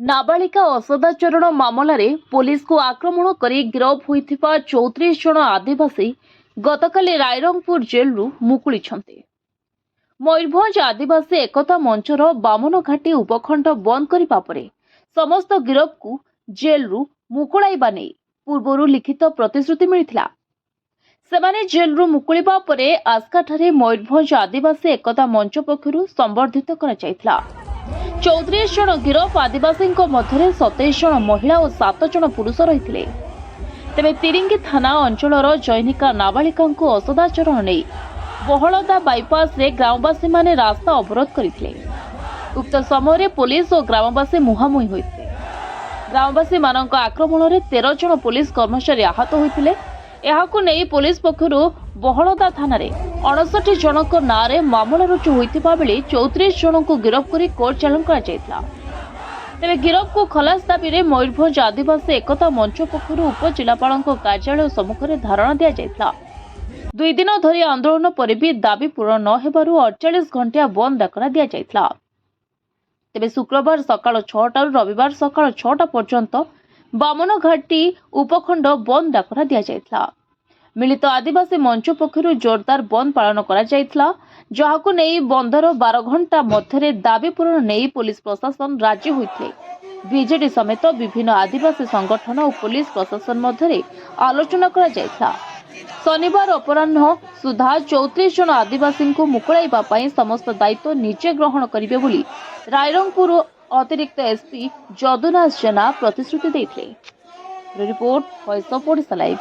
नाबालिका असदाचरण मामलें पुलिस को आक्रमण कर गिरफ होइथिबा 34 जन आदिवासी गतकाली रायरंगपुर जेल मुकुली। मयूरभंज आदिवासी एकता मंचर बामनघाटी उपखंड बंद करने पर समस्त गिरफ को जेल मुकुलाइबा नहीं पूर्व लिखित प्रतिश्रुति मिलता। सेमाने जेल मुकुलिबा परे आस्काठारे मयूरभंज आदिवासी एकता मंच पक्षरु संबर्धित करा जायथिला। 34 जन गिरफ आदिवासी मध्य 27 जन महिला और 7 जन पुरुष रही। तेज तिरिंगी थाना अंचल जैनिका नाबालिका असदाचरण नहीं बहलदा बाईपास रे ग्रामवासी माने रास्ता अवरोध करते। उक्त समय पुलिस और ग्रामवासी मुहांमुही होते। ग्रामवासी मानक आक्रमण में 13 जन पुलिस कर्मचारी आहत होते। यहाकु नहीं पुलिस पक्षरु बहलदा थाना 59 जनक नारे मामला रुजु होइतिबा बेले 34 जन को गिरफ कर कोर्ट चालान करा जायतिला। तेज गिरफ को खलास दाबी रे मयूरभंज आदिवासी एकता मंच पक्षरु उपजिलापाल कार्यालय सम्मुख में धारणा दिया जायतिला। 2 दिन धरी आंदोलन पर भी दाबी पूरण न हेबारु 48 घंटिया बंद डाकरा दिया जायतिला। तेज शुक्रवार सकाळ 6टा रविवार सकाळ 6टा पर्यंत बामनघाटी उपखंड बंद डाकरा दिया जायतिला। मिलित आदिवासी मंच पक्षरु जोरदार बंद पालन करा जायतिला, जहाकु नेई बंदर 12 घंटा मध्य दाबी पूरण नहीं पुलिस प्रशासन राज्य होइथे। बीजेडी समेत विभिन्न आदिवासी संगठन और पुलिस प्रशासन मध्य आलोचना करा जायतिला। शनिवार अपराह्न सुधा 34 जन आदिवासी को मुकुलाइबा पई समस्त दायित्व निजे ग्रहण करिवे बोली रायरंगपुर अतिरिक्त एसपी जदुनाथ जेना प्रतिश्रुति देथिले। Report voice of Odisha live.